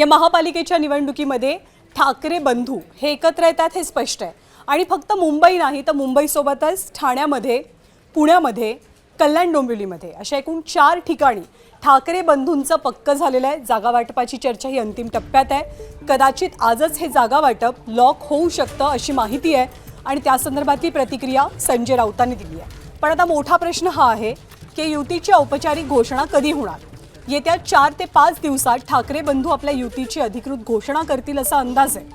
या महापालिकेच्या निवडणुकीमध्ये ठाकरे बंधू हे एकत्र येतात हे स्पष्ट आहे। आणि फक्त मुंबई नाही तर मुंबईसोबतच ठाण्यामध्ये, पुण्यामध्ये, कल्याण डोंबिवलीमध्ये अशा एकूण 4 ठिकाणी ठाकरे बंधूंचं पक्क झालेलं आहे। जागा वाटपाची चर्चा ही अंतिम टप्प्यात आहे। कदाचित आजच हे जागा वाटप लॉक होऊ शकतं अशी माहिती आहे आणि त्या संदर्भातली प्रतिक्रिया संजय राऊतांनी दिली आहे। पण आता मोठा प्रश्न हा आहे की युतीची औपचारिक घोषणा कधी होणार। येत्या 4 ते 5 दिवसात ठाकरे बंधू आपल्या युतीची अधिकृत घोषणा करतील असा अंदाज आहे।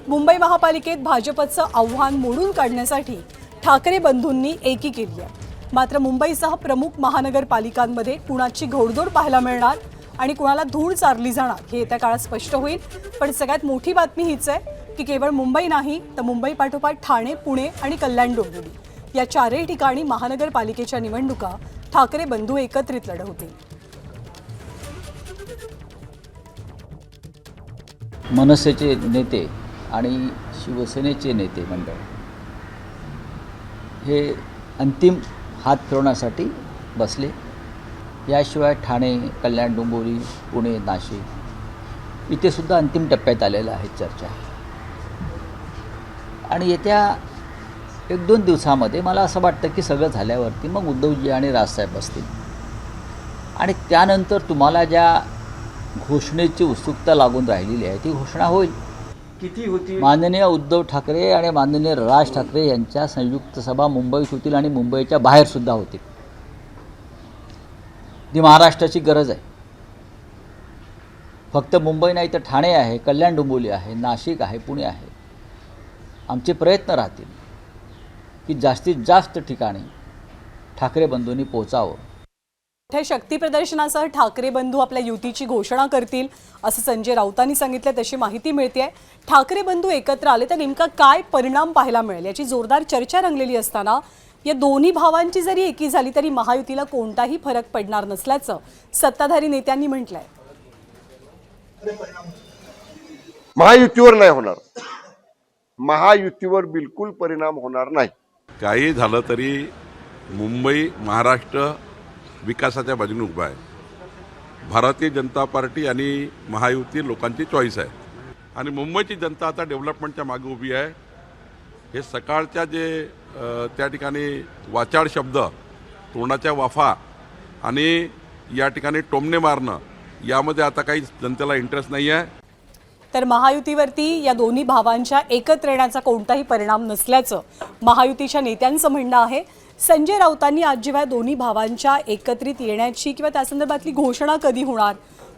मुंबई महापालिकेत भाजपचं आव्हान मोडून काढण्यासाठी ठाकरे बंधूंनी एकी केली आहे। मात्र मुंबईसह प्रमुख महानगरपालिकांमध्ये कुणाची घोडदौड पाहायला मिळणार आणि कुणाला धूळ चारली जाणार हे येत्या काळात स्पष्ट होईल। पण सगळ्यात मोठी बातमी हीच आहे की केवळ मुंबई नाही तर मुंबई पाठोपाठ ठाणे, पुणे आणि कल्याण डोंबिवली या 4ही ठिकाणी महानगरपालिकेच्या निवडणुका ठाकरे बंधू एकत्रित लढवतील। मनसेचे नेते आणि शिवसेनेचे नेते मंडळ हे अंतिम हात फिरवण्यासाठी बसले। याशिवाय ठाणे, कल्याण डोंबिवली, पुणे, नाशिक इथे सुद्धा अंतिम टप्प्यात आलेलं आहे चर्चा। आणि येत्या 1-2 दिवसामध्ये मला असं वाटतं की सगळं झाल्यावरती मग उद्धवजी आणि राजसाहेब बसतील आणि त्यानंतर तुम्हाला ज्या घोषणेची उत्सुकता लागून राहिलेली आहे ती घोषणा होईल। किती होती? माननीय उद्धव ठाकरे आणि माननीय राज ठाकरे यांच्या संयुक्त सभा मुंबईत होतील आणि मुंबईच्या बाहेर सुद्धा होतील। ती महाराष्ट्राची गरज आहे। फक्त मुंबई नाही तर ठाणे आहे, कल्याण डोंबिवली आहे, नाशिक आहे, पुणे आहे। आमचे प्रयत्न राहतील की जास्तीत जास्त ठिकाणी ठाकरे बंधूंनी पोहोचावं। मोठ्या शक्ती प्रदर्शनासह ठाकरे बंधू आपल्या युतीची घोषणा करतील असं संजय राऊतांनी सांगितलं। तशी माहिती मिळते ठाकरे बंधू एकत्र आले तर नेमका काय परिणाम पाहायला मिळेल याची जोरदार चर्चा रंगलेली असताना या दोन्ही भावांची जरी एकी झाली तरी महायुतीला कोणताही फरक पडणार नसल्याचं सत्ताधारी नेत्यांनी म्हटलंय। महायुतीवर नाही होणार, महायुतीवर बिलकुल परिणाम होणार नाही। काही झालं तरी मुंबई महाराष्ट्र विकासाच्या बाजूने उभा आहे। भारतीय जनता पार्टी आणि महायुती लोकांची चॉईस आहे आणि मुंबईची जनता आता डेव्हलपमेंटच्या मागे उभी आहे। हे सकाळच्या जे त्या ठिकाणी वाचाळ शब्द, तोंडाच्या वाफा आणि या ठिकाणी टोमणे मारणं यामध्ये आता काही जनतेला इंटरेस्ट नाही आहे। तर महायुतीवरती या दोन्ही भावांच्या एकत्र येण्याचा कोणताही परिणाम नसल्याचं महायुतीच्या नेत्यांचं म्हणणं आहे। संजय राऊतांनी आज जेव्हा दोन्ही भावांच्या एकत्रित येण्याची किंवा त्या संदर्भातली घोषणा कधी होणार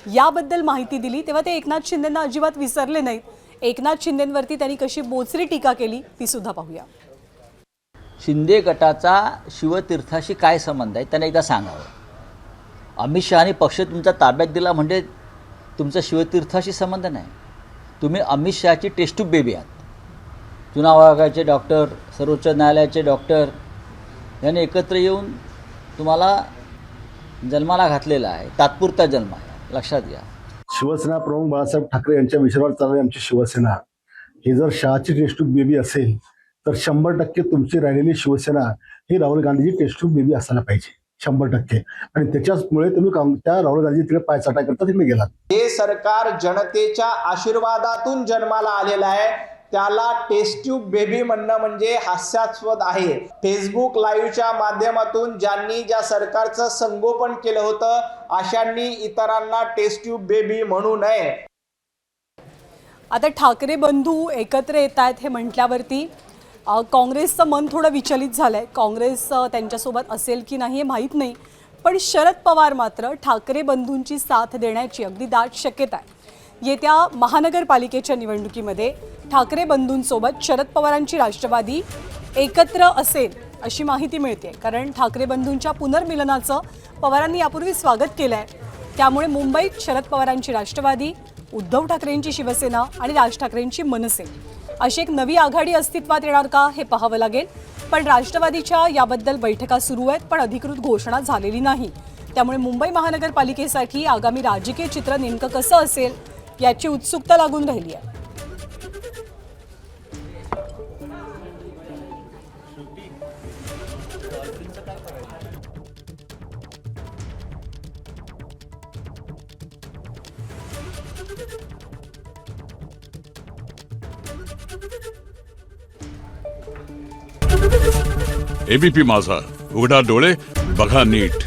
याबद्दल माहिती दिली तेव्हा ते एकनाथ शिंदेंना अजिबात विसरले नाहीत। एकनाथ शिंदेंवरती त्यांनी कशी बोचरी टीका केली ती सुद्धा पाहूया। शिंदे गटाचा शिवतीर्थाशी काय संबंध आहे त्याने एकदा सांगावं। अमित शहानी पक्ष तुमचा ताब्यात दिला म्हणजे तुमचा शिवतीर्थाशी संबंध नाही। तुम्ही अमित शहाची टेस्ट ट्यूब बेबी आहात। चुनाव आयोगाचे डॉक्टर, सर्वोच्च न्यायालयाचे डॉक्टर यांनी एकत्र येऊन तुम्हाला जन्माला घातलेला आहे। तात्पुरता जन्म आहे, लक्षात घ्या। शिवसेना प्रमुख बाळासाहेब ठाकरे यांच्या विचारावर चालणारी आमची शिवसेना ही जर शहाची टेस्ट ट्यूब बेबी असेल तर 100% तुमची राहिलेली शिवसेना ही राहुल गांधीची टेस्ट ट्यूब बेबी असायला पाहिजे, 100%। आणि त्याच्यामुळे तुम्ही त्या राहुल गांधी तिकडे पायचाटा करता तिकडे गेलात। हे सरकार जनतेच्या आशीर्वादातून जन्माला आलेलं आहे, त्याला टेस्ट ट्यूब बेबी म्हणणं म्हणजे हास्यास्पद आहे। फेसबुक लाईव्हच्या माध्यमातून ज्या सरकारचं संगोपन केलं होतं अशांनी इतरांना टेस्ट ट्यूब बेबी म्हणू नये। आता ठाकरे बंधू एकत्र येत आहेत हे म्हटल्यावरती काँग्रेसचं मन थोडं विचलित झालंय। काँग्रेस त्यांच्यासोबत असेल की नाही हे माहीत नाही, पण शरद पवार मात्र ठाकरे बंधूंची साथ देण्याची अगदी दाट शक्यता आहे। येत्या महानगरपालिकेच्या निवडणुकीमध्ये ठाकरे बंधूंसोबत शरद पवारांची राष्ट्रवादी एकत्र असेल अशी माहिती मिळते। कारण ठाकरे बंधूंच्या पुनर्मिलनाचं पवारांनी यापूर्वी स्वागत केलं आहे। त्यामुळे मुंबईत शरद पवारांची राष्ट्रवादी, उद्धव ठाकरेंची शिवसेना आणि राज ठाकरेंची मनसे अशी एक नवी आघाडी अस्तित्वात येणार का हे पाहावं लागेल। पण राष्ट्रवादीच्या याबद्दल बैठका सुरू आहेत पण अधिकृत घोषणा झालेली नाही। त्यामुळे मुंबई महानगरपालिकेसाठी आगामी राजकीय चित्र नेमकं कसं असेल याची उत्सुकता लागून राहिली आहे। एबीपी माझा, उघडा डोळे बघा नीट.